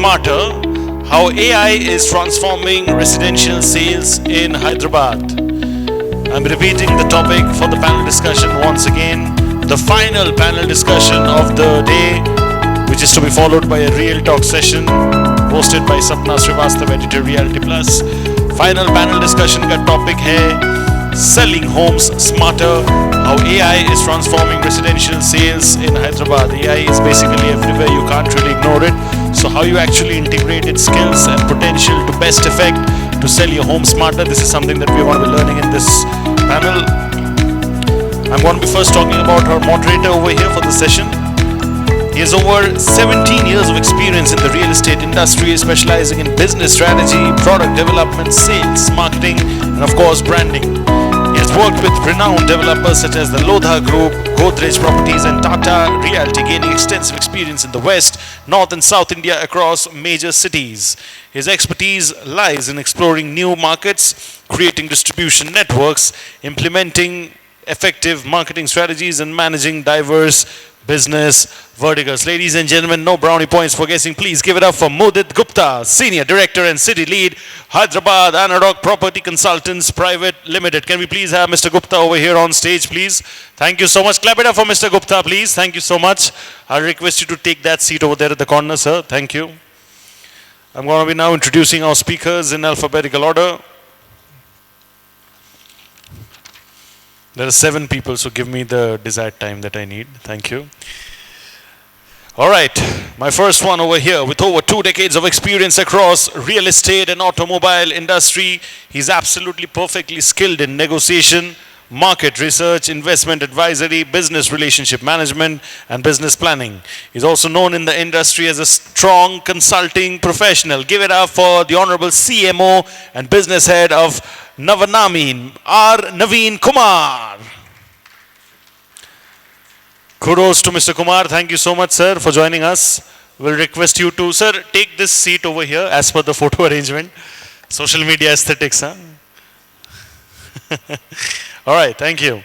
smarter, how AI is transforming residential sales in Hyderabad. I'm repeating the topic for the panel discussion once again. The final panel discussion of the day, which is to be followed by a real talk session hosted by Sapna Srivastav, editor Reality Plus. Final panel discussion का topic है selling homes smarter, how AI is transforming residential sales in Hyderabad. AI is basically everywhere, you can't really ignore it. So how you actually integrate its skills and potential to best effect to sell your home smarter. This is something that we're going to be learning in this panel. I'm going to be first talking about our moderator over here for the session. He has over 17 years of experience in the real estate industry, specializing in business strategy, product development, sales, marketing, and of course branding. He has worked with renowned developers such as the Lodha Group, Godrej Properties and Tata Realty, gaining extensive experience in the West, North and South India across major cities. His expertise lies in exploring new markets, creating distribution networks, implementing effective marketing strategies and managing diverse business verticals. Ladies and gentlemen, no brownie points for guessing. Please give it up for Mudit Gupta, Senior Director and City Lead, Hyderabad Anadok Property Consultants Private Limited. Can we please have Mr. Gupta over here on stage, please? Thank you so much. Clap it up for Mr. Gupta, please. Thank you so much. I request you to take that seat over there at the corner, sir. Thank you. I'm going to be now introducing our speakers in alphabetical order. There are 7 people, so give me the desired time that I need. Thank you. All right, my first one over here, with over 2 decades of experience across real estate and automobile industry, he's absolutely perfectly skilled in negotiation, market research, investment advisory, business relationship management, and business planning. He's also known in the industry as a strong consulting professional. Give it up for the Honorable CMO and business head of Navanami, R. Naveen Kumar. Kudos to Mr. Kumar. Thank you so much, sir, for joining us. We'll request you to, sir, take this seat over here as per the photo arrangement. Social media aesthetics, huh? All right, thank you.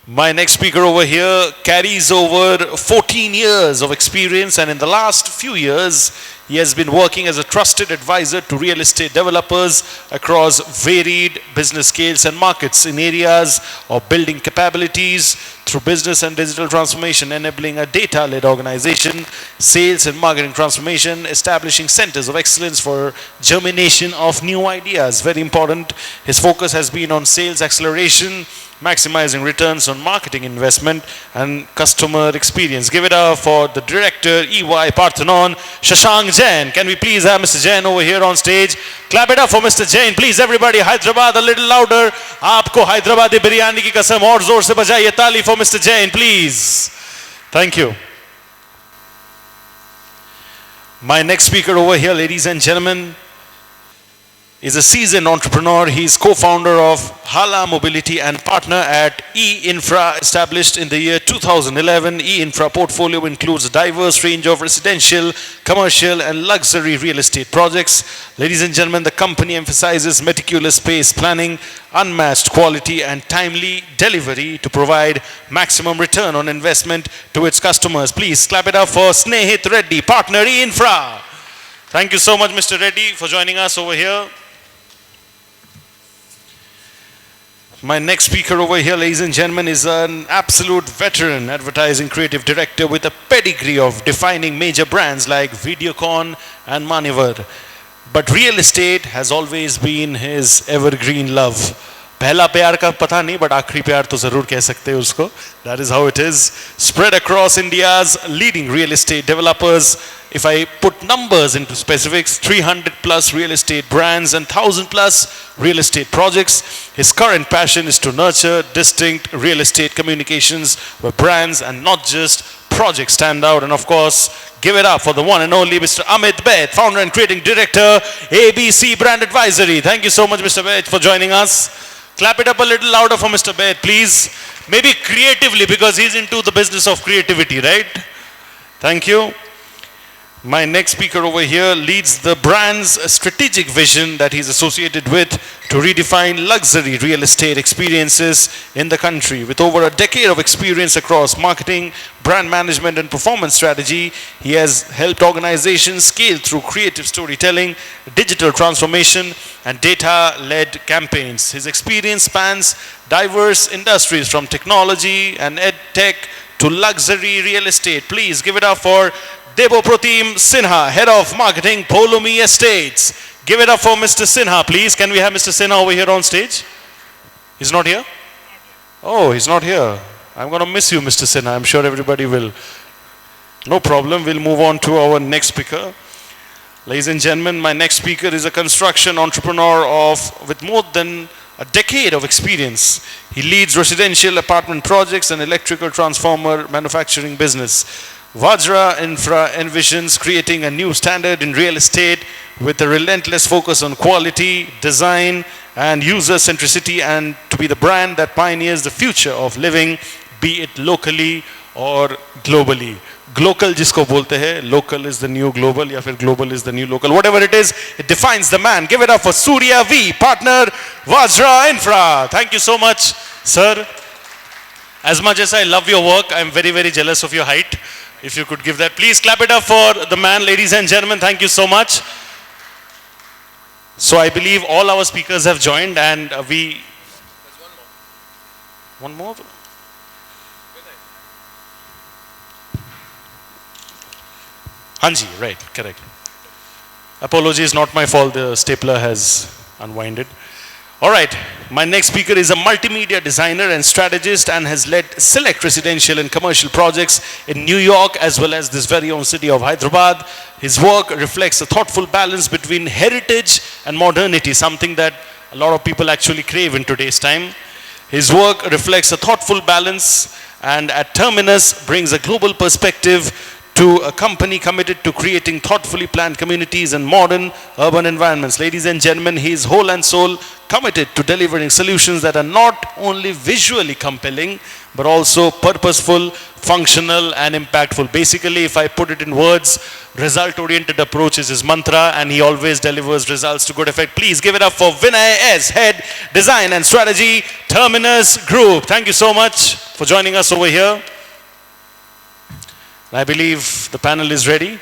My next speaker over here carries over 14 years of experience, and in the last few years, he has been working as a trusted advisor to real estate developers across varied business scales and markets in areas of building capabilities through business and digital transformation, enabling a data-led organization, sales and marketing transformation, establishing centers of excellence for germination of new ideas. Very important. His focus has been on sales acceleration, maximizing returns on marketing investment and customer experience. Give it up for the director, EY Parthenon, Shashank Jain. Can we please have Mr. Jain over here on stage? Clap it up for Mr. Jain. Please everybody, Hyderabad a little louder. Aapko Hyderabadi biryani ki kasam aur zor se bajaiye tali for Mr. Jain, please. Thank you. My next speaker over here, ladies and gentlemen, is a seasoned entrepreneur. He is co-founder of Hala Mobility and partner at E-Infra, established in the year 2011. E-Infra portfolio includes a diverse range of residential, commercial and luxury real estate projects. Ladies and gentlemen, the company emphasizes meticulous space planning, unmatched quality and timely delivery to provide maximum return on investment to its customers. Please clap it up for Snehit Reddy, partner E-Infra. Thank you so much, Mr. Reddy, for joining us over here. My next speaker over here, ladies and gentlemen, is an absolute veteran advertising creative director with a pedigree of defining major brands like Videocon and Manyavar. But real estate has always been his evergreen love. पहला प्यार का पता नहीं, but आखिरी प्यार तो जरूर कह सकते हैं उसको. That is how it is. Spread across India's leading real estate developers. If I put numbers into specifics, 300 plus real estate brands and 1,000 plus real estate projects. His current passion is to nurture distinct real estate communications where brands and not just projects stand out. And of course, give it up for the one and only Mr. Amit Baid, founder and creating director, ABC Brand Advisory. Thank you so much, Mr. Baid, for joining us. Clap it up a little louder for Mr. Baid, please. Maybe creatively, because he's into the business of creativity, right? Thank you. My next speaker over here leads the brand's strategic vision that he's associated with to redefine luxury real estate experiences in the country. With over a decade of experience across marketing, brand management, and performance strategy, he has helped organizations scale through creative storytelling, digital transformation, and data-led campaigns. His experience spans diverse industries from technology and ed tech to luxury real estate. Please give it up for Debopratim Sinha, Head of Marketing, Polomi Estates. Give it up for Mr. Sinha, please. Can we have Mr. Sinha over here on stage? He's not here? Oh, he's not here. I'm going to miss you, Mr. Sinha. I'm sure everybody will. No problem. We'll move on to our next speaker. Ladies and gentlemen, my next speaker is a construction entrepreneur with more than a decade of experience. He leads residential apartment projects and electrical transformer manufacturing business. Vajra Infra envisions creating a new standard in real estate with a relentless focus on quality, design, and user centricity, and to be the brand that pioneers the future of living, be it locally or globally. Global jisko bolte hai, local is the new global, ya fir global is the new local. Whatever it is, it defines the man. Give it up for Surya V, partner Vajra Infra. Thank you so much, sir. As much as I love your work, I'm very, very jealous of your height. If you could give that, please clap it up for the man, ladies and gentlemen. Thank you so much. So I believe all our speakers have joined, and we. One more. Hanji, right, correct. Apologies, not my fault. The stapler has unwinded. All right, my next speaker is a multimedia designer and strategist and has led select residential and commercial projects in New York as well as this very own city of Hyderabad. His work reflects a thoughtful balance between heritage and modernity, something that a lot of people actually crave in today's time. His work reflects a thoughtful balance and at Terminus brings a global perspective to a company committed to creating thoughtfully planned communities and modern urban environments. Ladies and gentlemen, he is whole and soul committed to delivering solutions that are not only visually compelling, but also purposeful, functional, and impactful. Basically, if I put it in words, result-oriented approach is his mantra, and he always delivers results to good effect. Please give it up for Vinay S., Head, Design and Strategy, Terminus Group. Thank you so much for joining us over here. I believe the panel is ready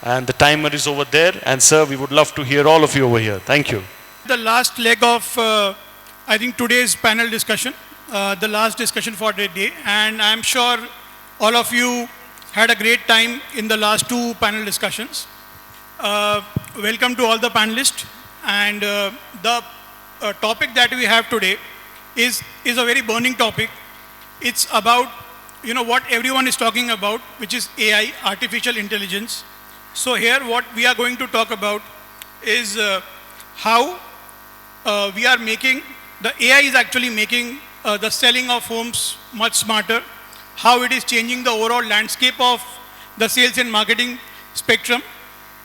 and the timer is over there. And sir, we would love to hear all of you over here. Thank you. The last leg of, I think, today's panel discussion, the last discussion for the day. And I'm sure all of you had a great time in the last two panel discussions. Welcome to all the panelists. And the topic that we have today is a very burning topic. It's about what everyone is talking about, which is AI, artificial intelligence. So here what we are going to talk about is how we are making, the AI is actually making the selling of homes much smarter, how it is changing the overall landscape of the sales and marketing spectrum.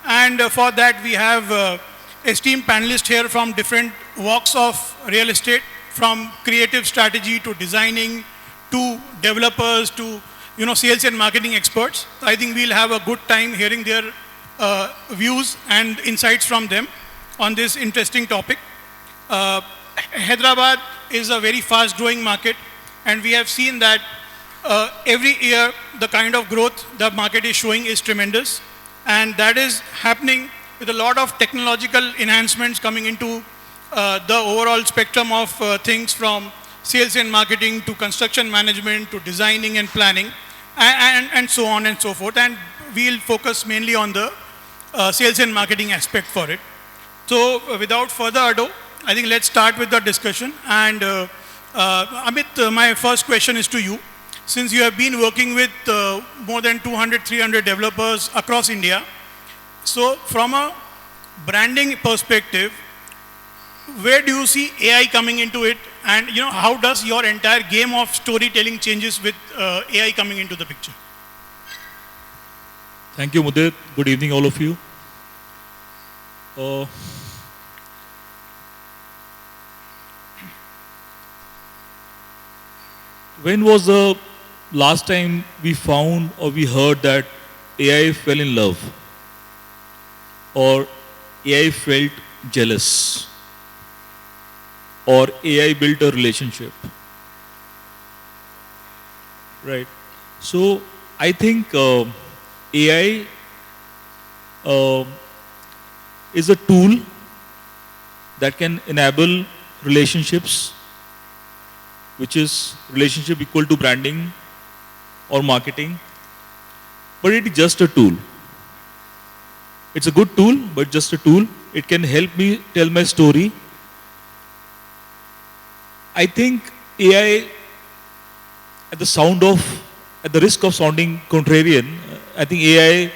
And for that we have esteemed panelists here from different walks of real estate, from creative strategy to designing, to developers, to sales and marketing experts. I think we'll have a good time hearing their views and insights from them on this interesting topic. Hyderabad is a very fast growing market, and we have seen that every year the kind of growth the market is showing is tremendous, and that is happening with a lot of technological enhancements coming into the overall spectrum of things, from sales and marketing to construction management to designing and planning, and so on and so forth. And we'll focus mainly on the sales and marketing aspect for it. So without further ado, I think let's start with the discussion. And Amit, my first question is to you. Since you have been working with more than 200, 300 developers across India, so from a branding perspective, where do you see AI coming into it? And how does your entire game of storytelling changes with AI coming into the picture? Thank you, Mudit. Good evening, all of you. When was the last time we found or we heard that AI fell in love? or AI felt jealous, or AI built a relationship. Right. So I think AI uh, is a tool that can enable relationships, which is relationship equal to branding or marketing, but it is just a tool. It's a good tool, but just a tool. It can help me tell my story. I think AI, at the risk of sounding contrarian, I think AI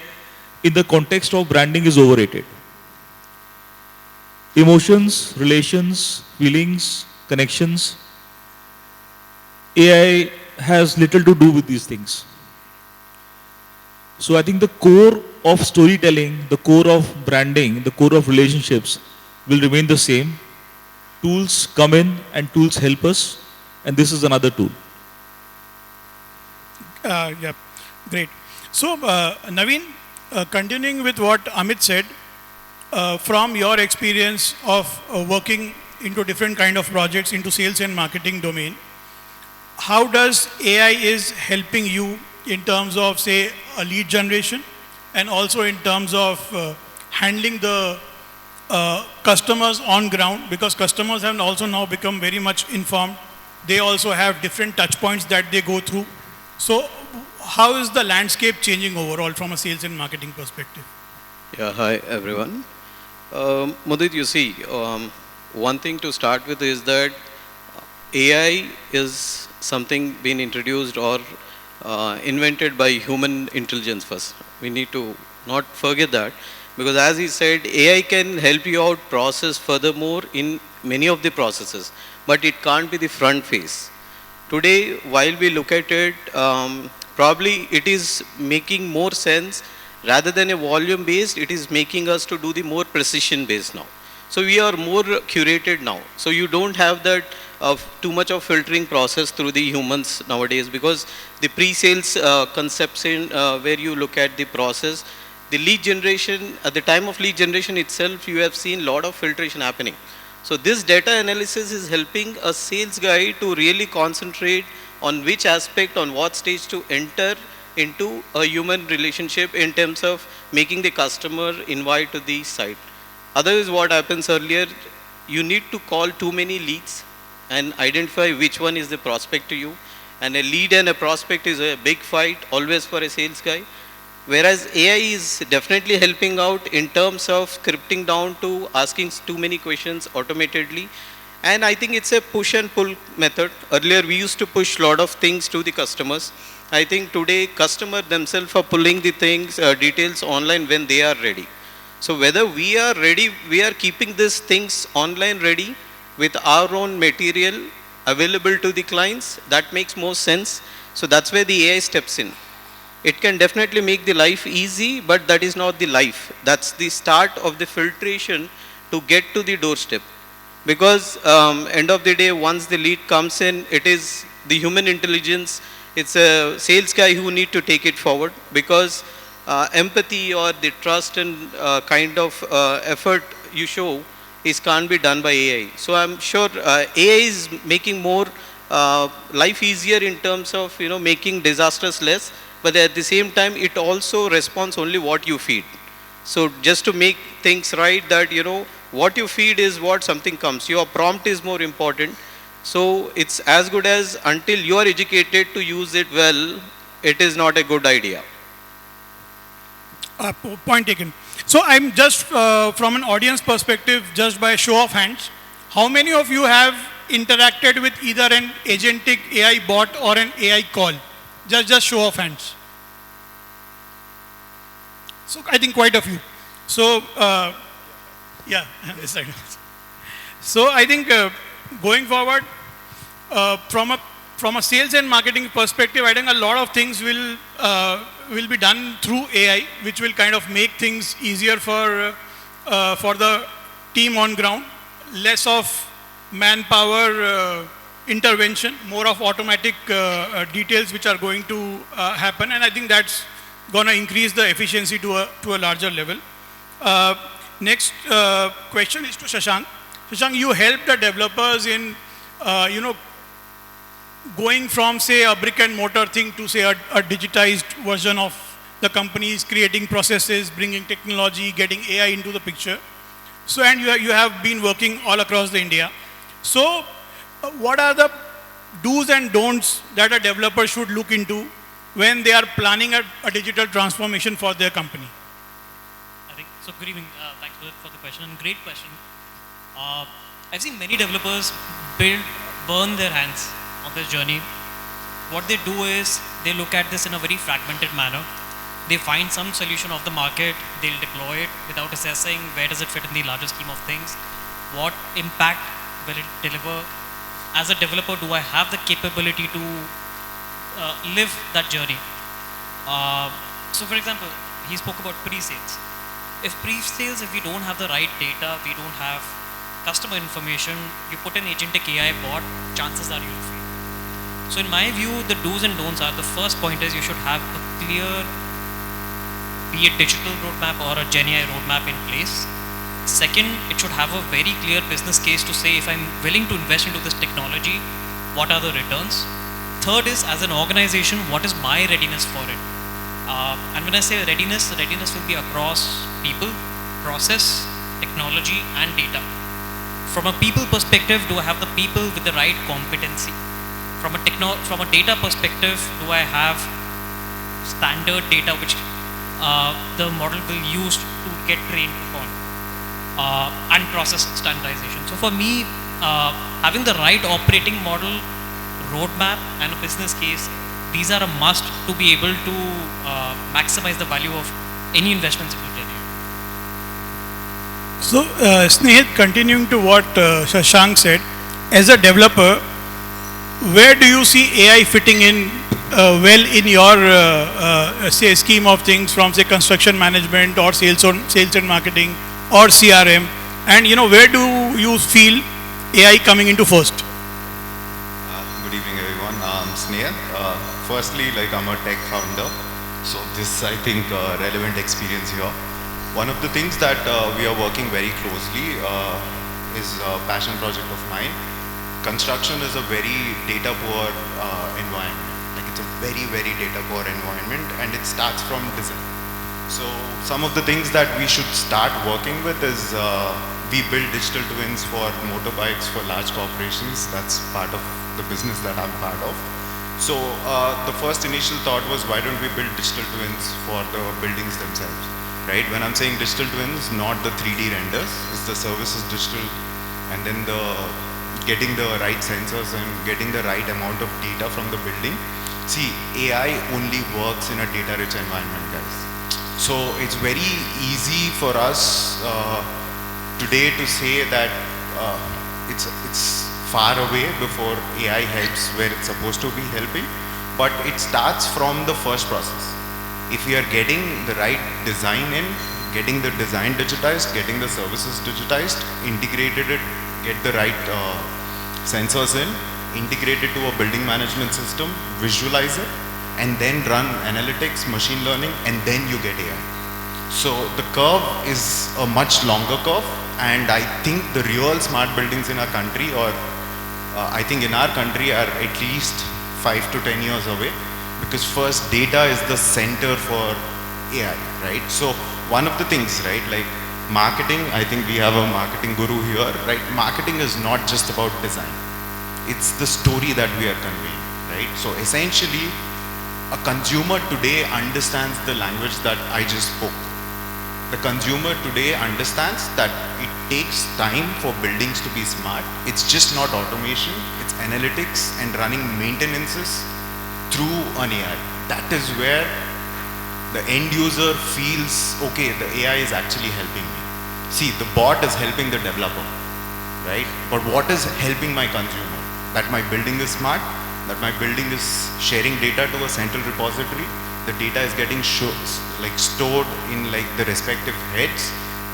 in the context of branding is overrated. Emotions, relations, feelings, connections, AI has little to do with these things. So I think the core of storytelling, the core of branding, the core of relationships will remain the same. Tools come in and tools help us, and this is another tool. Yeah, great. So, Naveen, continuing with what Amit said, from your experience of working into different kind of projects into sales and marketing domain, how does AI is helping you in terms of, say, a lead generation, and also in terms of handling the customers on ground, because customers have also now become very much informed. They also have different touch points that they go through. So how is the landscape changing overall from a sales and marketing perspective? Yeah, hi everyone. Mudit, you see, one thing to start with is that AI is something being introduced or invented by human intelligence first. We need to not forget that, because as he said, AI can help you out process furthermore in many of the processes, but it can't be the front face. Today, while we look at it, probably it is making more sense rather than a volume based, it is making us to do the more precision based now. So we are more curated now. So you don't have that too much of filtering process through the humans nowadays, because the pre-sales conception where you look at the process, the lead generation, at the time of lead generation itself, you have seen a lot of filtration happening. So this data analysis is helping a sales guy to really concentrate on which aspect, on what stage to enter into a human relationship in terms of making the customer invite to the site. Otherwise, what happens earlier, you need to call too many leads and identify which one is the prospect to you. And a lead and a prospect is a big fight always for a sales guy. Whereas AI is definitely helping out in terms of scripting down to asking too many questions automatically. And I think it's a push and pull method. Earlier, we used to push a lot of things to the customers. I think today, customer themselves are pulling the things, details online when they are ready. So whether we are ready, we are keeping these things online ready with our own material available to the clients, that makes more sense. So that's where the AI steps in. It can definitely make the life easy, but that is not the life. That's the start of the filtration to get to the doorstep. Because end of the day, once the lead comes in, it is the human intelligence. It's a sales guy who need to take it forward, because empathy or the trust and kind of effort you show can't be done by AI. So I'm sure AI is making more life easier in terms of making disasters less, but at the same time it also responds only what you feed. So just to make things right, that what you feed is what something comes. Your prompt is more important. So it's as good as until you are educated to use it well, it is not a good idea. Point taken. So I'm just from an audience perspective, just by show of hands, how many of you have interacted with either an agentic AI bot or an AI call? Just show of hands. So I think quite a few. So yeah, this side. So I think going forward, from a sales and marketing perspective, I think a lot of things will be done through AI, which will kind of make things easier for the team on ground. Less of manpower intervention, more of automatic details which are going to happen, and I think that's going to increase the efficiency to a larger level. Next question is to Shashank. Shashank, you help the developers in, going from, say, a brick and mortar thing to, say, a digitized version of the companies, creating processes, bringing technology, getting AI into the picture. So, and you have been working all across the India. So, what are the do's and don'ts that a developer should look into when they are planning a digital transformation for their company? I think so. Good evening. Thanks for the question. And great question. I've seen many developers burn their hands on this journey. What they do is they look at this in a very fragmented manner. They find some solution of the market, they'll deploy it without assessing where does it fit in the larger scheme of things, what impact will it deliver. As a developer, do I have the capability to live that journey? So for example, he spoke about pre-sales. If we don't have the right data, we don't have customer information, you put an agentic AI bot, chances are you'll fail. So in my view, the do's and don'ts are, the first point is you should have a clear, be it digital roadmap or a GenAI roadmap in place. Second, it should have a very clear business case to say, if I'm willing to invest into this technology, what are the returns? Third is, as an organization, what is my readiness for it? And when I say readiness will be across people, process, technology, and data. From a people perspective, do I have the people with the right competency? From a data perspective, do I have standard data which the model will use to get trained upon? And process standardization. So for me, having the right operating model, roadmap, and a business case, these are a must to be able to maximize the value of any investments into GenAI. So, Snehit, continuing to what Shashank said, as a developer, where do you see AI fitting in well in your say scheme of things, from say construction management or sales and marketing or CRM, and where do you feel AI coming into first? Good evening, everyone. I'm Sneha. Firstly, I'm a tech founder, so this, I think, relevant experience here. One of the things that we are working very closely is a passion project of mine. Construction is a very data-poor environment. It's a very, very data-poor environment, and it starts from design. So some of the things that we should start working with is we build digital twins for motorbikes for large corporations. That's part of the business that I'm part of. So the first initial thought was, why don't we build digital twins for the buildings themselves, right? When I'm saying digital twins, not the 3D renders, it's the services digital, and then getting the right sensors and getting the right amount of data from the building. See, AI only works in a data-rich environment, guys. So it's very easy for us today to say that it's far away before AI helps where it's supposed to be helping, but it starts from the first process. If we are getting the right design in, getting the design digitized, getting the services digitized, integrated it, get the right sensors in, integrate it to a building management system, visualize it, and then run analytics, machine learning, and then you get AI. So the curve is a much longer curve, and I think the real smart buildings in our country, or I think in our country, are at least 5 to 10 years away, because first data is the center for AI, right? So one of the things, right, like marketing, I think we have a marketing guru here, right? Marketing is not just about design. It's the story that we are conveying, right? So essentially, a consumer today understands the language that I just spoke. The consumer today understands that it takes time for buildings to be smart. It's just not automation, it's analytics and running maintenances through an AI. That is where the end user feels, okay, the AI is actually helping me. See, the bot is helping the developer, right? But what is helping my consumer? That my building is smart, that my building is sharing data to a central repository, the data is getting stored in the respective heads,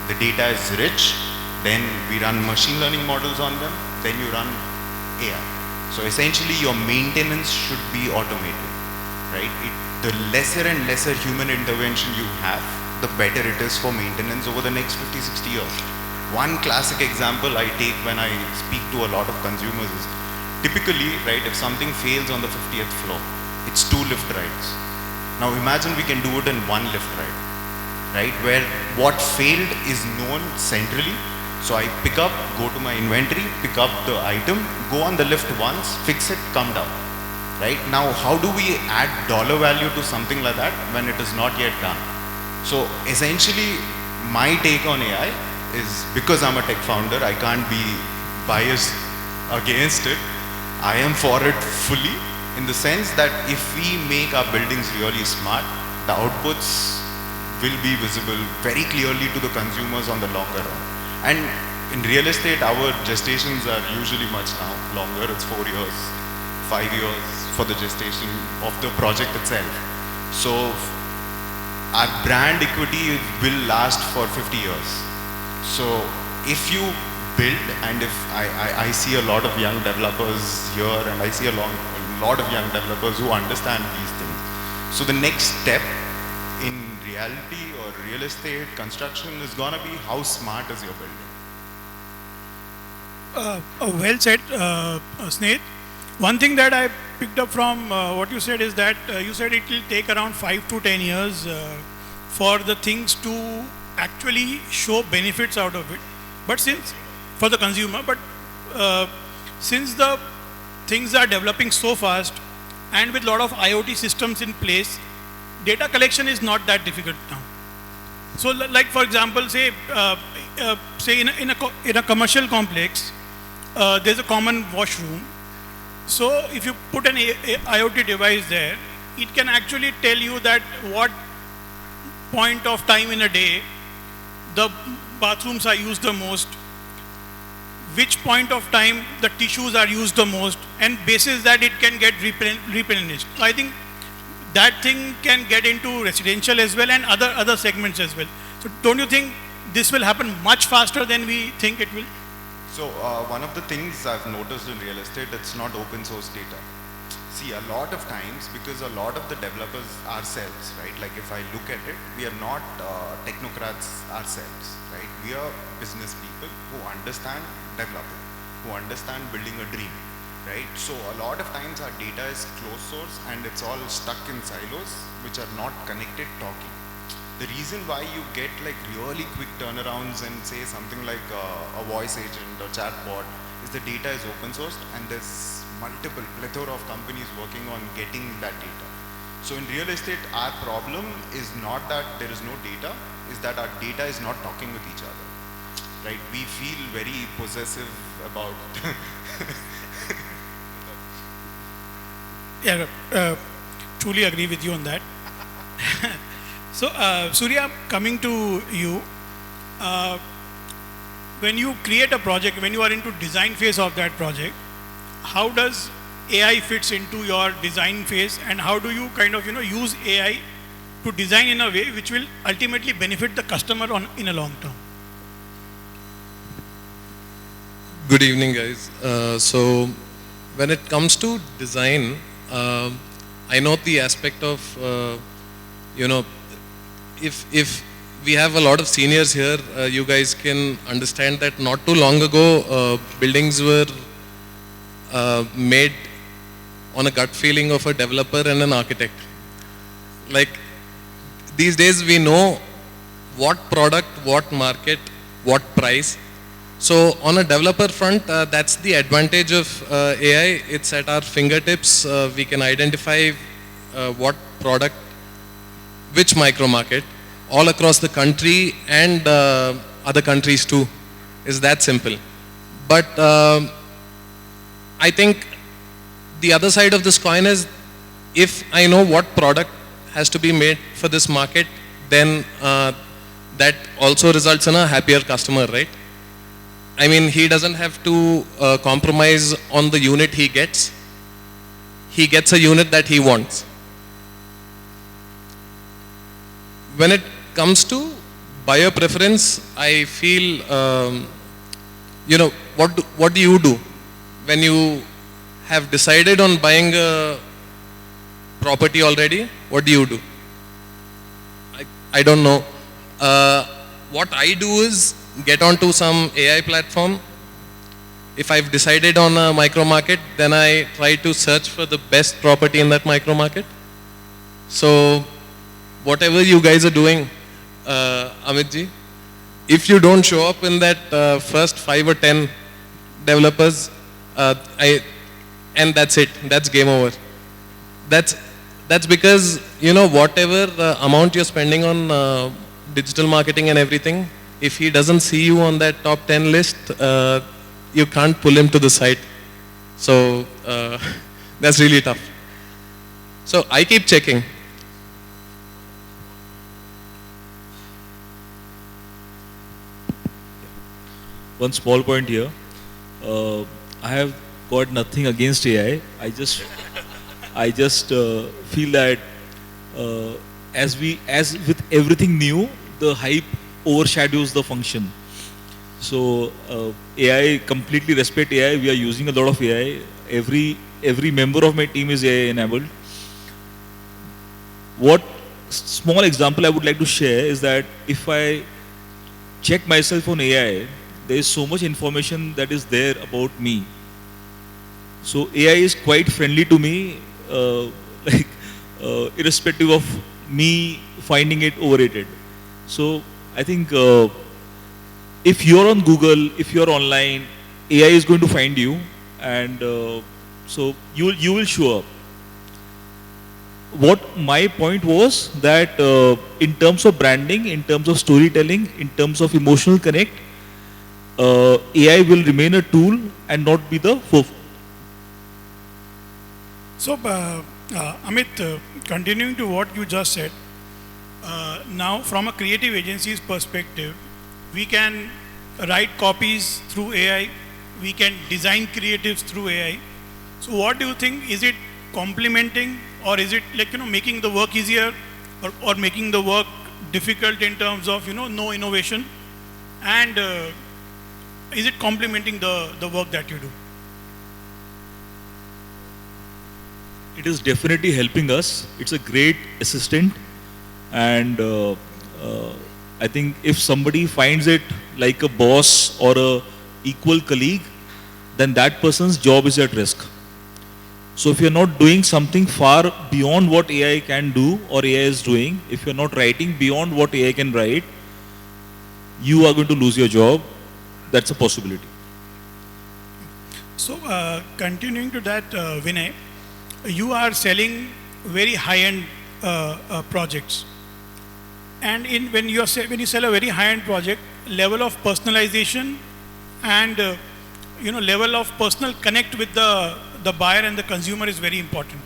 the data is rich, then we run machine learning models on them, then you run AI. So essentially your maintenance should be automated, right? The lesser and lesser human intervention you have, the better it is for maintenance over the next 50, 60 years. One classic example I take when I speak to a lot of consumers is, typically, right, if something fails on the 50th floor, it's 2 lift rides. Now imagine we can do it in 1 lift ride, right, where what failed is known centrally. So I pick up, go to my inventory, pick up the item, go on the lift once, fix it, come down. Right? Now, how do we add dollar value to something like that when it is not yet done? So essentially, my take on AI is, because I'm a tech founder, I can't be biased against it. I am for it fully, in the sense that if we make our buildings really smart, the outputs will be visible very clearly to the consumers on the longer run. And in real estate, our gestations are usually much now longer. It's 4 years, 5 years for the gestation of the project itself. So our brand equity will last for 50 years. So if you build, and if I see a lot of young developers here, and I see a lot of young developers who understand these things. So the next step in reality or real estate construction is gonna be, how smart is your building? Well said, Sneh. One thing that I picked up from what you said is that you said it will take around 5 to 10 years for the things to actually show benefits out of it. But since, for the consumer, but since the things are developing so fast and with a lot of IoT systems in place, data collection is not that difficult now. So like for example, say in a commercial complex, there's a common washroom. So if you put an IoT device there, it can actually tell you that what point of time in a day the bathrooms are used the most, which point of time the tissues are used the most, and basis that it can get replenished. So I think that thing can get into residential as well and other segments as well. So don't you think this will happen much faster than we think it will? So one of the things I've noticed in real estate, it's not open source data. See, a lot of times, because a lot of the developers ourselves, right, like if I look at it, we are not technocrats ourselves, right? We are business people who understand developing, who understand building a dream, right? So a lot of times our data is closed source and it's all stuck in silos which are not connected talking. The reason why you get like really quick turnarounds and say something like a voice agent or chatbot is the data is open sourced and there's multiple plethora of companies working on getting that data. So in real estate, our problem is not that there is no data, is that our data is not talking with each other, right? We feel very possessive about Yeah, truly agree with you on that. So, Surya, coming to you, when you create a project, when you are into design phase of that project, how does AI fits into your design phase, and how do you kind of use AI to design in a way which will ultimately benefit the customer in a long term? Good evening, guys. So, when it comes to design, I know the aspect of if we have a lot of seniors here, you guys can understand that not too long ago, buildings were made on a gut feeling of a developer and an architect. Like these days we know what product, what market, what price. So on a developer front, that's the advantage of AI. It's at our fingertips. We can identify what product, which micro market, all across the country and other countries too. It's that simple. But I think the other side of this coin is, if I know what product has to be made for this market, then that also results in a happier customer, right? I mean, he doesn't have to compromise on the unit he gets. He gets a unit that he wants. When it comes to buyer preference, I feel, what do you do when you have decided on buying a property already? What do you do? I don't know. What I do is get onto some AI platform. If I've decided on a micro market, then I try to search for the best property in that micro market. So whatever you guys are doing, Amit ji, if you don't show up in that first 5 or 10 developers, and that's it, that's game over. That's because, you know, whatever amount you're spending on digital marketing and everything, if he doesn't see you on that top 10 list, you can't pull him to the site. So that's really tough. So I keep checking. One small point here. I have got nothing against AI. I just feel that as with everything new, the hype overshadows the function. So AI, completely respect AI. We are using a lot of AI. Every member of my team is AI enabled. What small example I would like to share is that if I check myself on AI, there is so much information that is there about me. So AI is quite friendly to me, irrespective of me finding it overrated. So I think if you're on Google, if you're online, AI is going to find you, and so you will show up. What my point was that in terms of branding, in terms of storytelling, in terms of emotional connect, AI will remain a tool and not be the forefront. So, Amit, continuing to what you just said, now from a creative agency's perspective, we can write copies through AI, we can design creatives through AI. So what do you think, is it complementing, or is it like, making the work easier, or making the work difficult in terms of, no innovation? And is it complementing the work that you do? It is definitely helping us. It's a great assistant, and I think if somebody finds it like a boss or a equal colleague, then that person's job is at risk. So if you're not doing something far beyond what AI can do or AI is doing, if you're not writing beyond what AI can write, you are going to lose your job. That's a possibility. So continuing to that, Vinay, you are selling very high-end projects, and when you sell a very high-end project, level of personalization and level of personal connect with the buyer and the consumer is very important.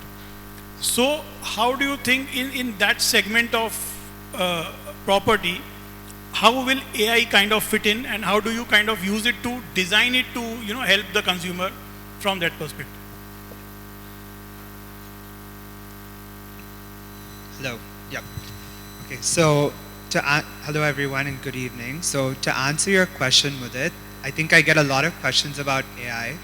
So how do you think in that segment of property, how will AI kind of fit in, and how do you kind of use it to design it to help the consumer from that perspective? Hello. Yep. Okay. So hello everyone and good evening. So to answer your question, Mudit, I think I get a lot of questions about AI.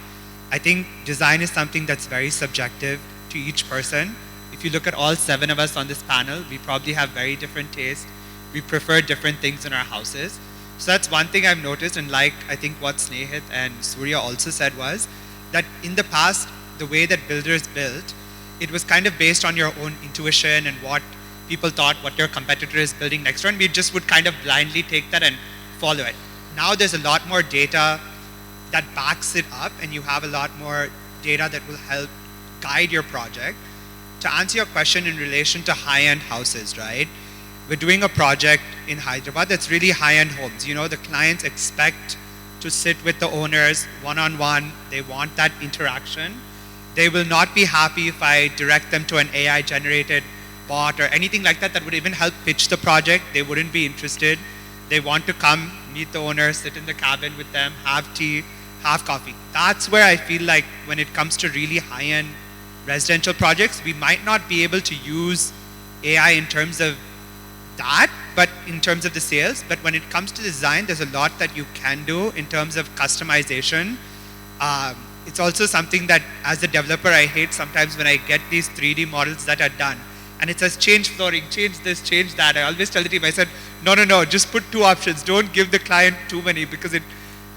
I think design is something that's very subjective to each person. If you look at all 7 of us on this panel, we probably have very different tastes. We prefer different things in our houses. So that's one thing I've noticed, and like I think what Snehit and Surya also said was that in the past, the way that builders built, it was kind of based on your own intuition and what people thought what your competitor is building next door, and we just would kind of blindly take that and follow it. Now there's a lot more data that backs it up, and you have a lot more data that will help guide your project. To answer your question in relation to high-end houses, right? We're doing a project in Hyderabad that's really high-end homes. The clients expect to sit with the owners one-on-one. They want that interaction. They will not be happy if I direct them to an AI-generated bot or anything like that would even help pitch the project. They wouldn't be interested. They want to come, meet the owner, sit in the cabin with them, have tea, have coffee. That's where I feel like when it comes to really high-end residential projects, we might not be able to use AI in terms of that, but in terms of the sales. But when it comes to design, there's a lot that you can do in terms of customization. It's also something that as a developer, I hate sometimes when I get these 3D models that are done and it says change flooring, change this, change that. I always tell the team, I said, No. Just put 2 options. Don't give the client too many because it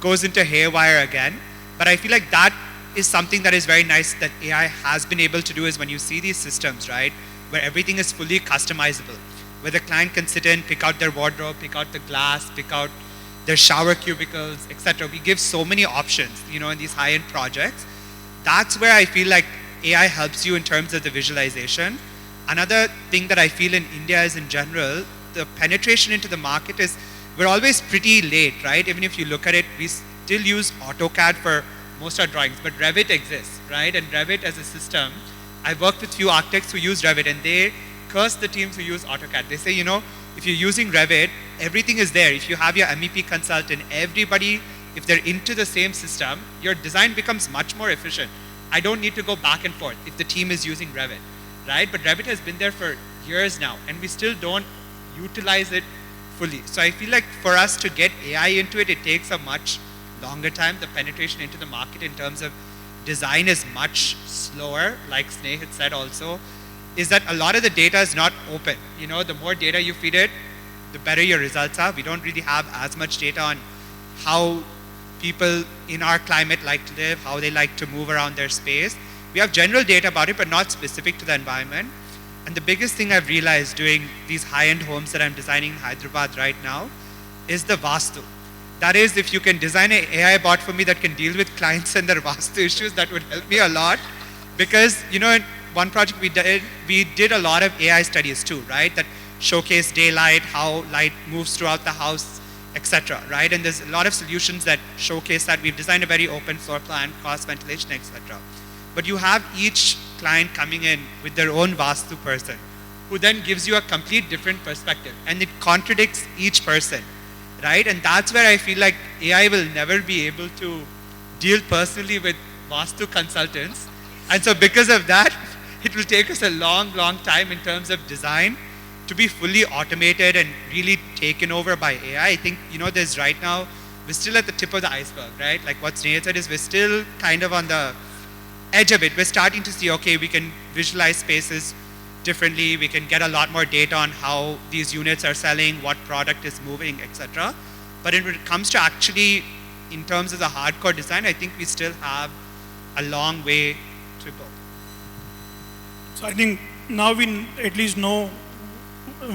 goes into haywire again. But I feel like that is something that is very nice that AI has been able to do is when you see these systems, right, where everything is fully customizable, where the client can sit in, pick out their wardrobe, pick out the glass, pick out their shower cubicles, etc. We give so many options, in these high-end projects. That's where I feel like AI helps you in terms of the visualization. Another thing that I feel in India is in general, the penetration into the market is, we're always pretty late, right? Even if you look at it, we still use AutoCAD for most of our drawings, but Revit exists, right? And Revit as a system, I've worked with few architects who use Revit and they curse the teams who use AutoCAD. They say, if you're using Revit, everything is there. If you have your MEP consultant, everybody, if they're into the same system, your design becomes much more efficient. I don't need to go back and forth if the team is using Revit, right? But Revit has been there for years now and we still don't utilize it fully. So I feel like for us to get AI into it, it takes a much longer time. The penetration into the market in terms of design is much slower, like Sneh had said also, is that a lot of the data is not open. The more data you feed it, the better your results are. We don't really have as much data on how people in our climate like to live, how they like to move around their space. We have general data about it, but not specific to the environment. And the biggest thing I've realized doing these high-end homes that I'm designing in Hyderabad right now is the Vastu. That is, if you can design an AI bot for me that can deal with clients and their Vastu issues, that would help me a lot. Because, in one project we did a lot of AI studies too, right? That showcase daylight, how light moves throughout the house, etc. Right? And there's a lot of solutions that showcase that. We've designed a very open floor plan, cross ventilation, etc. But you have each client coming in with their own Vastu person, who then gives you a complete different perspective, and it contradicts each person, right? And that's where I feel like AI will never be able to deal personally with Vastu consultants. And so because of that, it will take us a long time in terms of design to be fully automated and really taken over by AI. I think, there's right now, we're still at the tip of the iceberg, right? Like what Sneh said is we're still kind of on the edge of it. We're starting to see, okay, we can visualize spaces differently. We can get a lot more data on how these units are selling, what product is moving, etc. But when it comes to actually, in terms of the hardcore design, I think we still have a long way to go. So I think now we at least know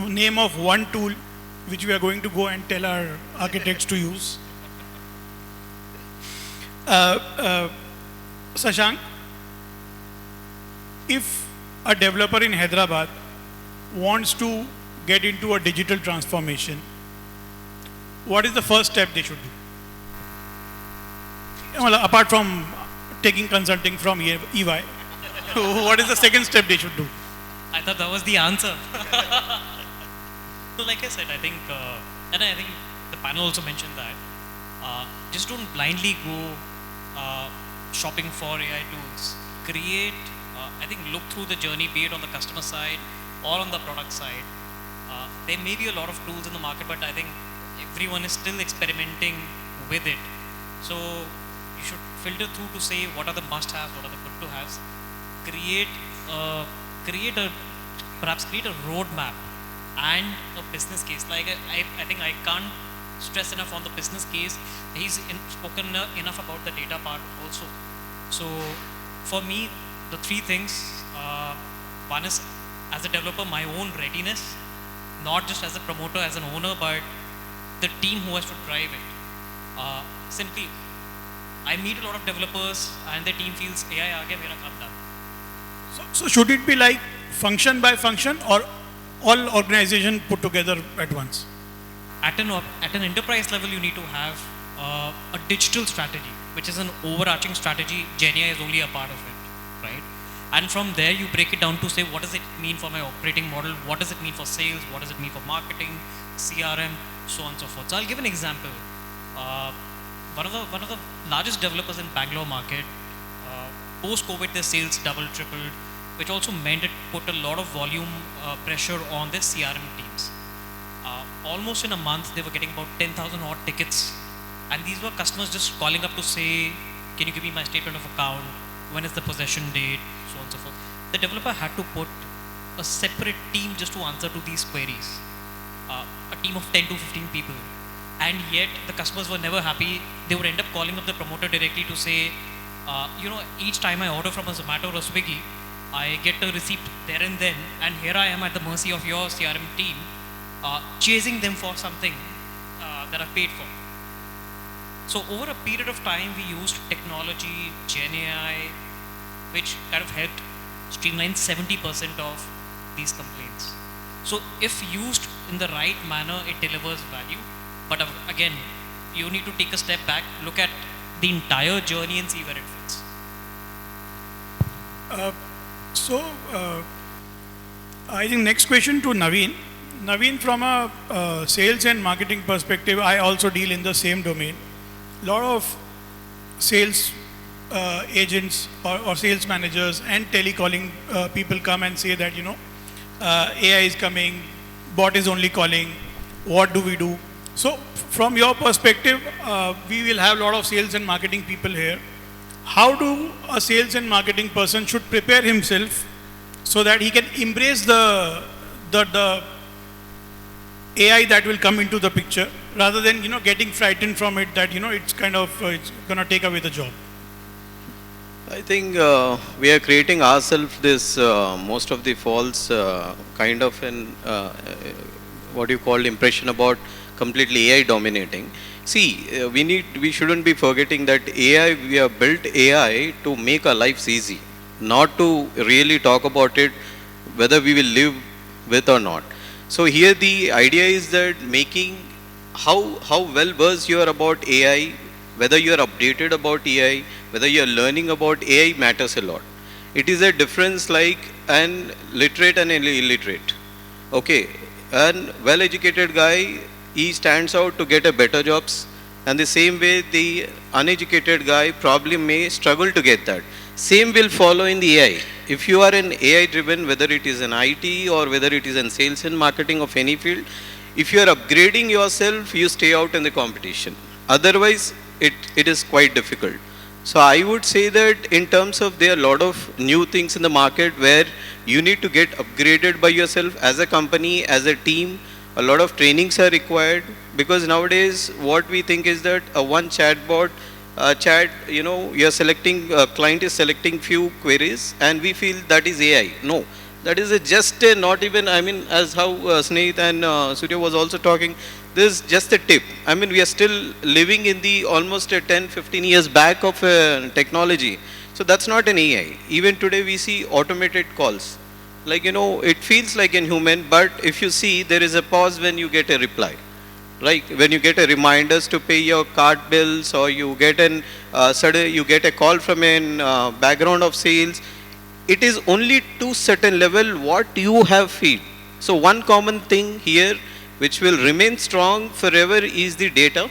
name of one tool which we are going to go and tell our architects to use. Shashank, if a developer in Hyderabad wants to get into a digital transformation, what is the first step they should do? Well, apart from taking consulting from EY, what is the second step they should do? I thought that was the answer. So like I said, I think, and I think the panel also mentioned that, just don't blindly go shopping for AI tools. Create, I think look through the journey, be it on the customer side or on the product side. There may be a lot of tools in the market, but I think everyone is still experimenting with it. So you should filter through to say what are the must-haves, what are the good-to-haves. Perhaps create a roadmap and a business case. Like I think I can't stress enough on the business case. He's spoken enough about the data part also. So for me, the three things, one is as a developer, my own readiness, not just as a promoter, as an owner, but the team who has to drive it. Simply, I meet a lot of developers and their team feels AI aa gaya, mera kaam done. So should it be like function by function or all organization put together at once? At an enterprise level, you need to have a digital strategy, which is an overarching strategy. GenAI is only a part of it, right? And from there, you break it down to say, what does it mean for my operating model? What does it mean for sales? What does it mean for marketing, CRM, so on and so forth. So I'll give an example. One of the largest developers in Bangalore market, post-COVID, their sales doubled, tripled, which also meant it put a lot of volume pressure on their CRM teams. Almost in a month, they were getting about 10,000 odd tickets. And these were customers just calling up to say, can you give me my statement of account? When is the possession date? So on and so forth. The developer had to put a separate team just to answer to these queries. a team of 10 to 15 people, and yet the customers were never happy. They would end up calling up the promoter directly to say, each time I order from a Zomato or Swiggy, I get a receipt there and then, and here I am at the mercy of your CRM team, chasing them for something that I've paid for. So over a period of time, we used technology, Gen AI, which kind of helped streamline 70% of these complaints. So if used in the right manner, it delivers value. But again, you need to take a step back, look at the entire journey and see where it fits. I think next question to Naveen. Naveen, from a sales and marketing perspective, I also deal in the same domain. A lot of sales agents or sales managers and telecalling people come and say that, AI is coming, bot is only calling, what do we do? So from your perspective, we will have a lot of sales and marketing people here. How do a sales and marketing person should prepare himself so that he can embrace the AI that will come into the picture, rather than getting frightened from it that it's kind of it's gonna take away the job? I think we are creating ourselves this most of the false kind of an what you call impression about completely AI dominating. See, we shouldn't be forgetting that AI, we have built AI to make our lives easy, not to really talk about it whether we will live with or not. So here the idea is that making how well versed you are about AI, whether you are updated about AI, whether you are learning about AI matters a lot. It is a difference like an literate and an illiterate. Okay, an well-educated guy, he stands out to get a better jobs, and the same way the uneducated guy probably may struggle to get that. Same will follow in the AI. If you are an AI driven, whether it is an IT or whether it is in sales and marketing of any field, if you are upgrading yourself, you stay out in the competition. Otherwise, it is quite difficult. So I would say that in terms of there are a lot of new things in the market where you need to get upgraded by yourself as a company, as a team. A lot of trainings are required, because nowadays what we think is that one chatbot chat, you're selecting, client is selecting few queries and we feel that is AI. No, that is just not even, as how Sneha and Surya was also talking, this is just a tip. We are still living in the almost 10, 15 years back of technology. So that's not an AI. Even today we see automated calls. Like, it feels like a human, but if you see, there is a pause when you get a reply. Right? When you get a reminders to pay your card bills, or you get you get a call from a background of sales, it is only to certain level what you have feed. So one common thing here which will remain strong forever is the data.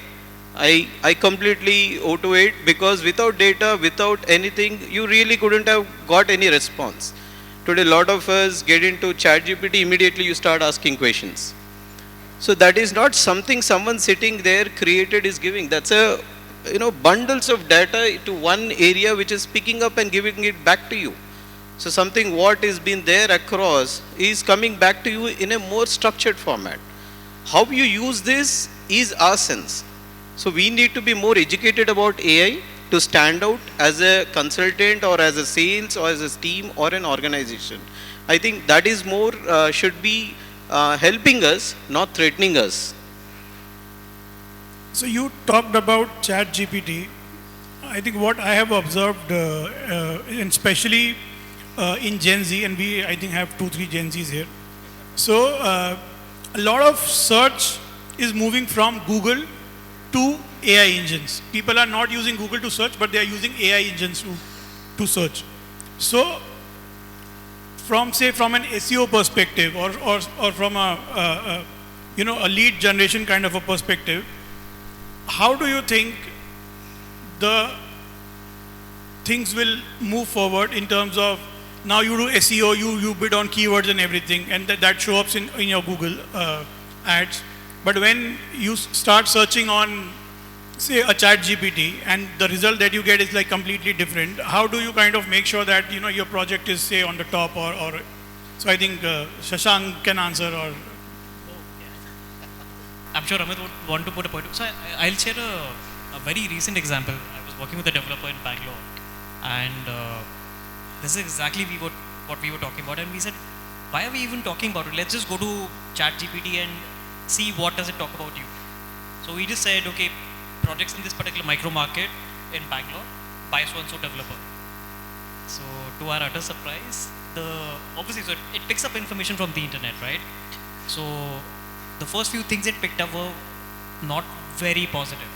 I completely owe to it, because without data, without anything, you really couldn't have got any response. Today, a lot of us get into ChatGPT, immediately you start asking questions. So that is not something someone sitting there created is giving. That's a, bundles of data to one area which is picking up and giving it back to you. So something what is been there across is coming back to you in a more structured format. How you use this is our sense. So we need to be more educated about AI to stand out as a consultant or as a sales or as a team or an organization. I think that is more, should be helping us, not threatening us. So you talked about ChatGPT. I think what I have observed, and especially in Gen Z, and we I think have 2-3 Gen Zs here. So a lot of search is moving from Google to AI engines. People are not using Google to search, but they are using AI engines to search. So from an SEO perspective, or from a lead generation kind of a perspective, how do you think the things will move forward in terms of, now you do SEO, you bid on keywords and everything, and that shows up in your Google ads. But when you start searching on, say, a ChatGPT, and the result that you get is like completely different, how do you kind of make sure that your project is, say, on the top, or so I think Shashank can answer, or I'm sure Amit would want to put a point. So I'll share a very recent example. I was working with a developer in Bangalore, and this is exactly what we were talking about. And we said, why are we even talking about it? Let's just go to ChatGPT and see what does it talk about you. So we just said, okay, projects in this particular micro market in Bangalore by so-and-so developer. So to our utter surprise, obviously so it picks up information from the internet, right? So the first few things it picked up were not very positive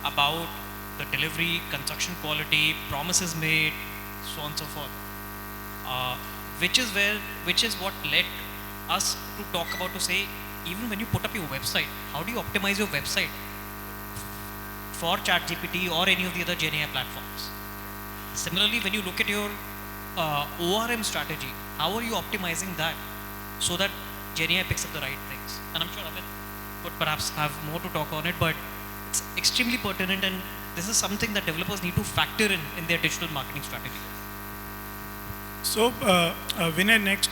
about the delivery, construction quality, promises made, so on and so forth. Which is what led us to talk about, to say, even when you put up your website, how do you optimize your website for ChatGPT or any of the other GenAI platforms? Similarly, when you look at your ORM strategy, how are you optimizing that so that GenAI picks up the right things? And I'm sure Amit would perhaps have more to talk on it, but it's extremely pertinent, and this is something that developers need to factor in their digital marketing strategy. So, Vinay, next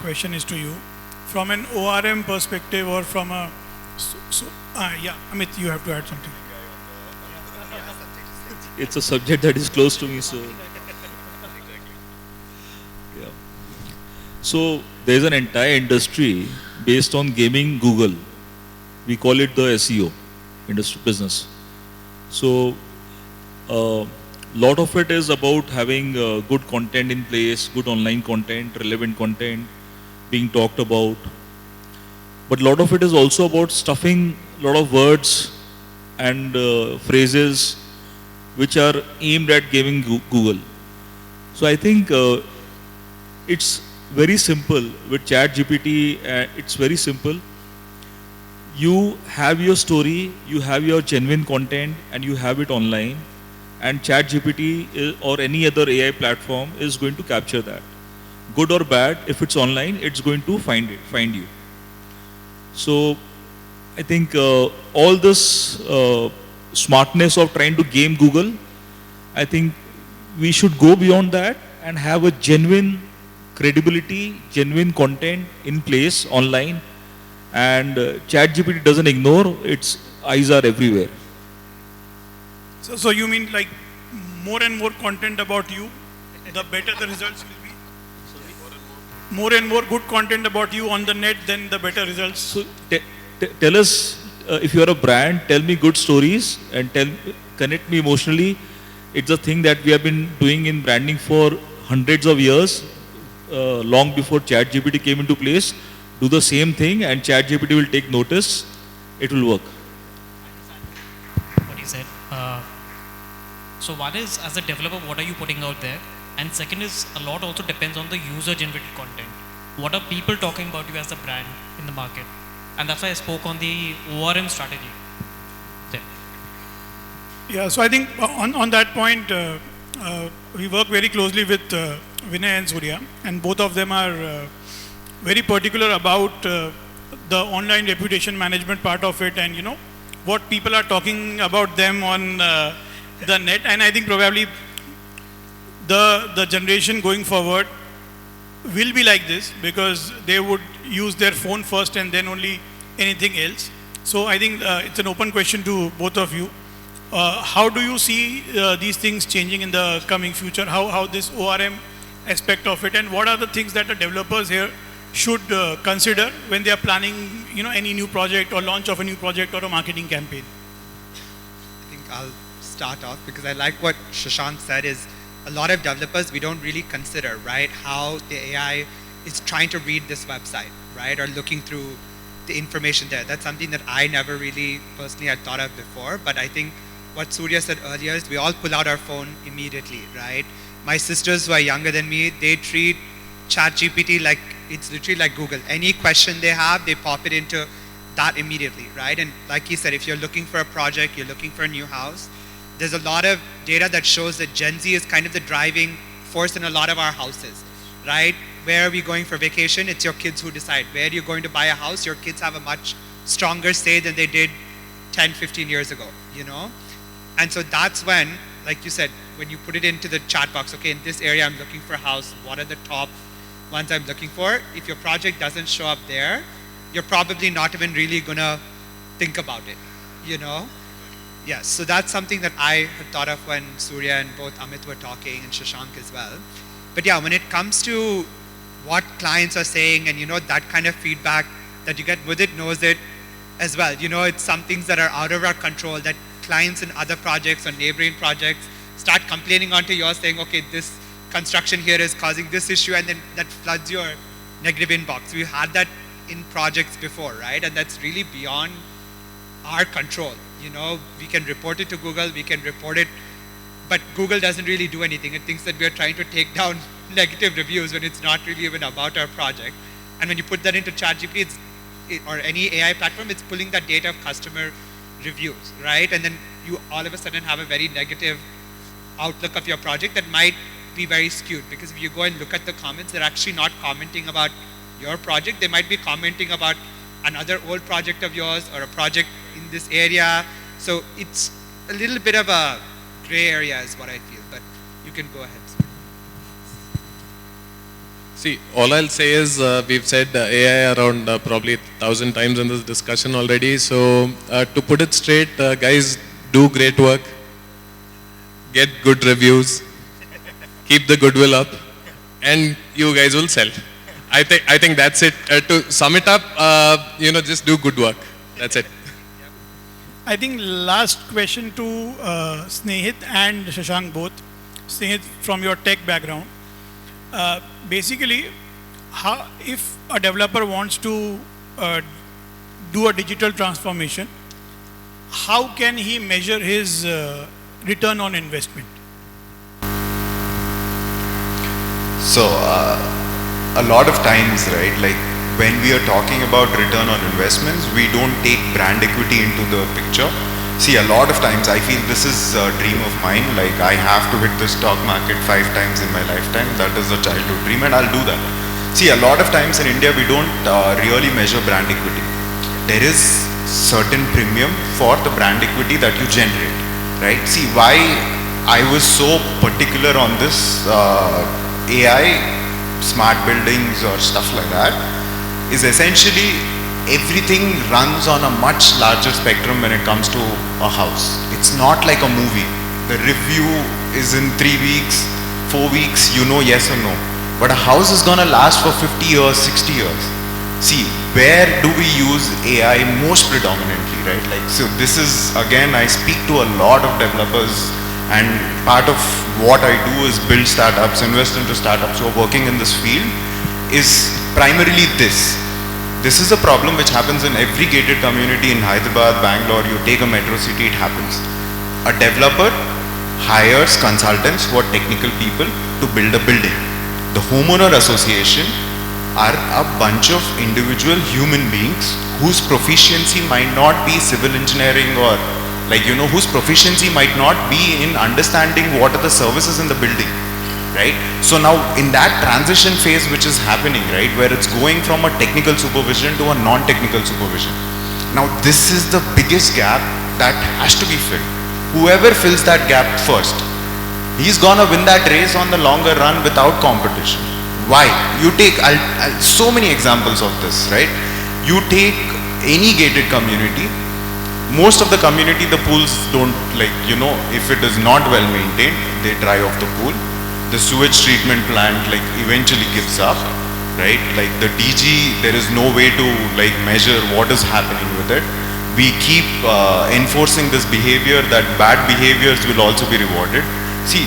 question is to you. From an ORM perspective or from a... yeah, Amit, you have to add something. It's a subject that is close to me, so... Yeah. So, there's an entire industry based on gaming Google. We call it the SEO, industry business. So, lot of it is about having good content in place, good online content, relevant content being talked about. But a lot of it is also about stuffing a lot of words and phrases which are aimed at gaming Google. So I think it's very simple with ChatGPT. It's very simple. You have your story, you have your genuine content, and you have it online. And ChatGPT or any other AI platform is going to capture that. Good or bad, if it's online, it's going to find you. So I think all this smartness of trying to game Google, I think we should go beyond that and have a genuine credibility, genuine content in place online. And ChatGPT doesn't ignore, its eyes are everywhere. So you mean like more and more content about you, the better the results will be? More and more good content about you on the net, then the better results. So tell us, if you are a brand, tell me good stories and connect me emotionally. It's a thing that we have been doing in branding for hundreds of years, long before ChatGPT came into place. Do the same thing and ChatGPT will take notice. It will work. What he said. So one is, as a developer, what are you putting out there? And second is, a lot also depends on the user-generated content. What are people talking about you as a brand in the market? And that's why I spoke on the ORM strategy. There. Yeah, so I think on that point, we work very closely with Vinay and Surya, and both of them are very particular about the online reputation management part of it, and what people are talking about them on the net. And I think probably the generation going forward will be like this, because they would use their phone first and then only anything else. So I think it's an open question to both of you. How do you see these things changing in the coming future? How this ORM aspect of it, and what are the things that the developers here should consider when they are planning any new project or launch of a new project or a marketing campaign? I think I'll start off, because I like what Shashank said is a lot of developers, we don't really consider, right, how the AI is trying to read this website, right, or looking through the information there. That's something that I never really personally had thought of before. But I think what Surya said earlier is we all pull out our phone immediately, right? My sisters who are younger than me, they treat ChatGPT like it's literally like Google. Any question they have, they pop it into that immediately, right? And like he said, if you're looking for a project, you're looking for a new house, there's a lot of data that shows that Gen Z is kind of the driving force in a lot of our houses, right? Where are we going for vacation? It's your kids who decide. Where are you going to buy a house? Your kids have a much stronger say than they did 10, 15 years ago, And so that's when, like you said, when you put it into the chat box, okay, in this area I'm looking for a house, what are the top ones I'm looking for? If your project doesn't show up there, you're probably not even really gonna think about it, you know? Yes, so that's something that I had thought of when Surya and both Amit were talking and Shashank as well. But yeah, when it comes to what clients are saying and, you know, that kind of feedback that you get with it knows it as well. You know, it's some things that are out of our control that clients in other projects or neighboring projects start complaining onto yours saying, okay, this construction here is causing this issue, and then that floods your negative inbox. We've had that in projects before, right? And that's really beyond our control. You know, we can report it to Google, we can report it, but Google doesn't really do anything. It thinks that we are trying to take down negative reviews when it's not really even about our project. And when you put that into ChatGPT, or any AI platform, it's pulling that data of customer reviews, right? And then you all of a sudden have a very negative outlook of your project that might be very skewed, because if you go and look at the comments, they're actually not commenting about your project. They might be commenting about another old project of yours or a project in this area. So it's a little bit of a gray area is what I feel, but you can go ahead. See, all I'll say is we've said AI around probably 1,000 times in this discussion already. So to put it straight, guys, do great work, get good reviews, keep the goodwill up, and you guys will sell. I think that's it. To sum it up, you know, just do good work. That's it. I think last question to Snehit and Shashank both. Snehit, from your tech background, basically, how, if a developer wants to do a digital transformation, how can he measure his return on investment? So, a lot of times, right, like when we are talking about return on investments, we don't take brand equity into the picture. See, a lot of times I feel this is a dream of mine, like I have to hit the stock market 5 times in my lifetime. That is a childhood dream, and I'll do that. See, a lot of times in India we don't really measure brand equity. There is certain premium for the brand equity that you generate, right? See, why I was so particular on this AI, smart buildings or stuff like that, is essentially everything runs on a much larger spectrum when it comes to a house. It's not like a movie. The review is in 3 weeks, 4 weeks, you know, yes or no. But a house is gonna last for 50 years, 60 years. See, where do we use AI most predominantly, right? Like, so this is, again, I speak to a lot of developers, and part of what I do is build startups, invest into startups who are working in this field, is primarily this. This is a problem which happens in every gated community in Hyderabad, Bangalore. You take a metro city, it happens. A developer hires consultants who are technical people to build a building. The homeowner association are a bunch of individual human beings whose proficiency might not be civil engineering, or like, you know, whose proficiency might not be in understanding what are the services in the building. Right? So now in that transition phase which is happening, right, where it's going from a technical supervision to a non-technical supervision. Now this is the biggest gap that has to be filled. Whoever fills that gap first, he's gonna win that race on the longer run without competition. Why? You take, so many examples of this, right? You take any gated community, most of the community, the pools don't, like, you know, if it is not well maintained, they dry off the pool. The sewage treatment plant like eventually gives up, right? Like the DG, there is no way to like measure what is happening with it. We keep enforcing this behavior that bad behaviors will also be rewarded. See,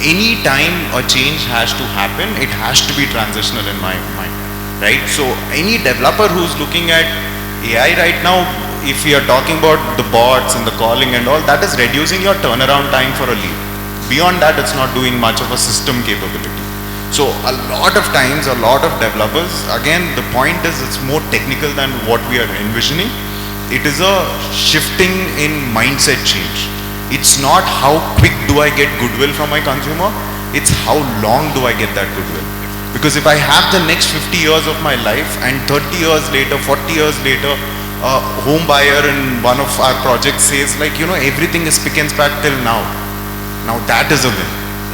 any time a change has to happen, it has to be transitional in my mind, right? So any developer who's looking at AI right now, if we are talking about the bots and the calling and all, that is reducing your turnaround time for a lead. Beyond that, it's not doing much of a system capability. So a lot of times, a lot of developers, again, the point is it's more technical than what we are envisioning. It is a shifting in mindset change. It's not how quick do I get goodwill from my consumer, it's how long do I get that goodwill. Because if I have the next 50 years of my life and 30 years later, 40 years later, a home buyer in one of our projects says like, you know, everything is spick and span till now. Now that is a win,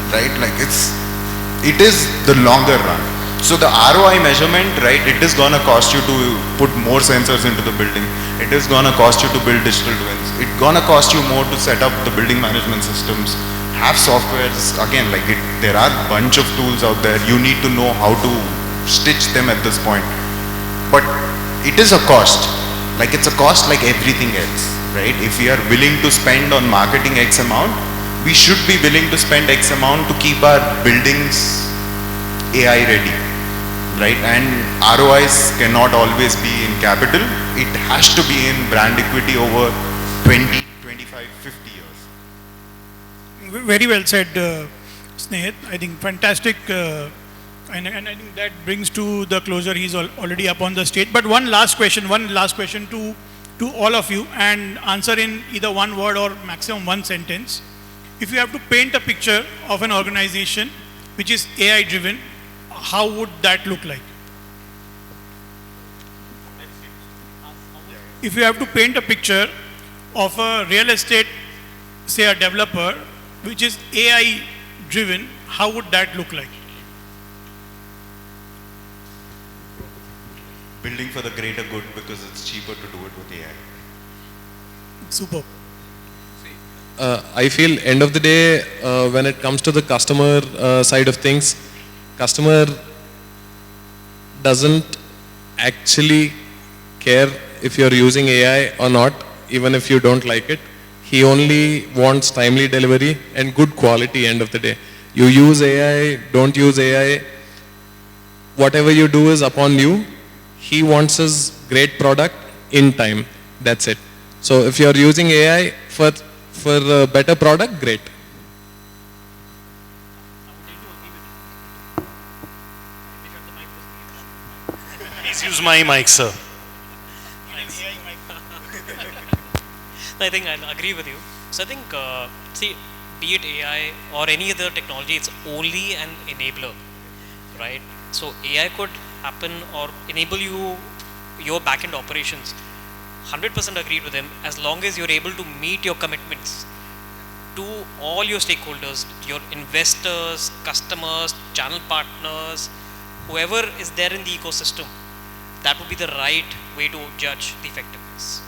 right? Like it is the longer run. So the ROI measurement, right, it is gonna cost you to put more sensors into the building. It is gonna cost you to build digital twins. It's gonna cost you more to set up the building management systems, have softwares, again, like there are bunch of tools out there. You need to know how to stitch them at this point. But it is a cost. Like it's a cost like everything else, right? If we are willing to spend on marketing X amount, we should be willing to spend X amount to keep our buildings AI ready, right? And ROIs cannot always be in capital. It has to be in brand equity over 20, 25, 50 years. Very well said, Snehit. I think fantastic, and I think that brings to the closure. He's already up on the stage. But one last question to all of you, and answer in either one word or maximum one sentence. If you have to paint a picture of an organization which is AI driven, how would that look like? If you have to paint a picture of a real estate, say a developer, which is AI driven, how would that look like? Building for the greater good because it's cheaper to do it with AI. Superb. I feel end of the day, when it comes to the customer side of things, customer doesn't actually care if you're using AI or not, even if you don't like it. He only wants timely delivery and good quality end of the day. You use AI, don't use AI, whatever you do is upon you. He wants his great product in time. That's it. So if you're using AI for a better product, great. Please use my mic, sir. I think I'll agree with you. So I think, see, be it AI or any other technology, it's only an enabler, right? So AI could happen or enable your back-end operations. 100% agreed with him, as long as you're able to meet your commitments to all your stakeholders, your investors, customers, channel partners, whoever is there in the ecosystem. That would be the right way to judge the effectiveness.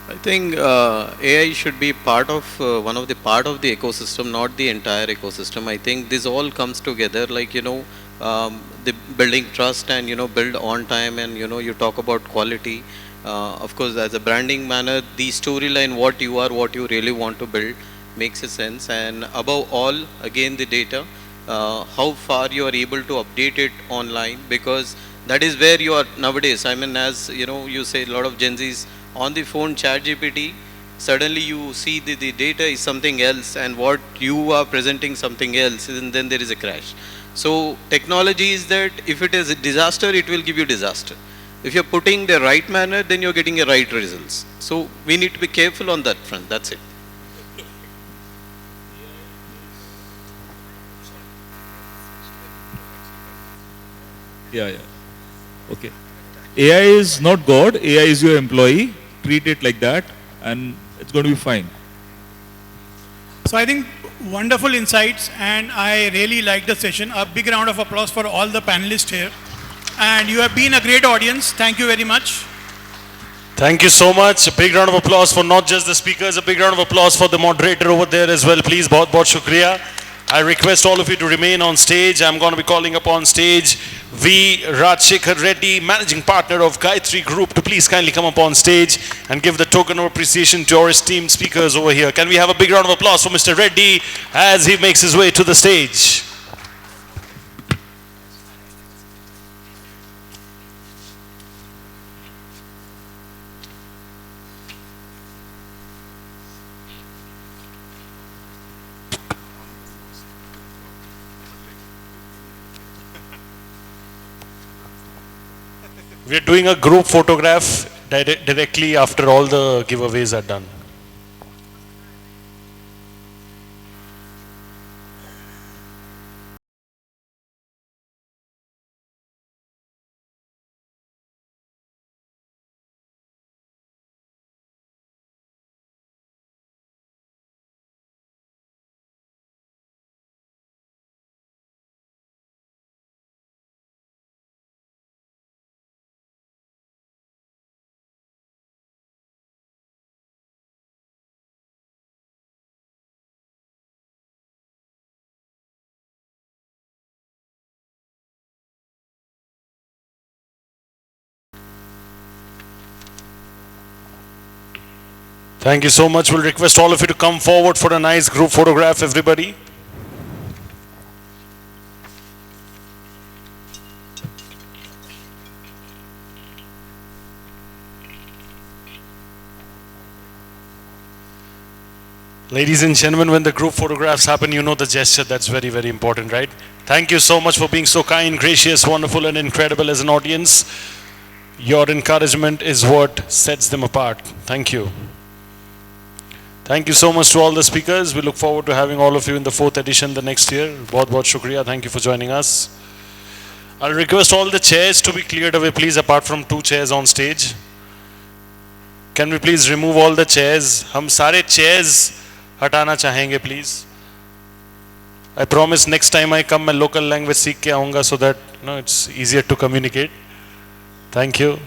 I think AI should be part of one of the part of the ecosystem, not the entire ecosystem. I think this all comes together, like the building trust and build on time, and you talk about quality. Of course, as a branding manner, the storyline, what you are, what you really want to build, makes a sense. And above all, again, the data, how far you are able to update it online, because that is where you are nowadays. I mean, as you say, a lot of Gen Zs on the phone, ChatGPT, suddenly you see the data is something else, and what you are presenting something else, and then there is a crash. So technology is that if it is a disaster, it will give you disaster. If you're putting the right manner, then you're getting a right results. So we need to be careful on that front. That's it. Yeah. Okay. AI is not God. AI is your employee. Treat it like that, and it's going to be fine. So I think wonderful insights, and I really liked the session. A big round of applause for all the panelists here. And you have been a great audience. Thank you very much. Thank you so much. A big round of applause for not just the speakers, a big round of applause for the moderator over there as well. Please, bahut shukriya. I request all of you to remain on stage. I'm going to be calling upon stage V. Rajshekhar Reddy, Managing Partner of Gayatri Group, to please kindly come up on stage and give the token of appreciation to our esteemed speakers over here. Can we have a big round of applause for Mr. Reddy as he makes his way to the stage? We are doing a group photograph directly after all the giveaways are done. Thank you so much. We'll request all of you to come forward for a nice group photograph, everybody. Ladies and gentlemen, when the group photographs happen, you know the gesture. That's very, very important, right? Thank you so much for being so kind, gracious, wonderful, and incredible as an audience. Your encouragement is what sets them apart. Thank you. Thank you so much to all the speakers. We look forward to having all of you in the 4th edition the next year. Bahut shukriya. Thank you for joining us. I'll request all the chairs to be cleared away, please, apart from 2 chairs on stage. Can we please remove all the chairs? हम सारे chairs हटाना चाहेंगे, please. I promise next time I come, मैं local language सीख के आऊँगा so that it's easier to communicate. Thank you.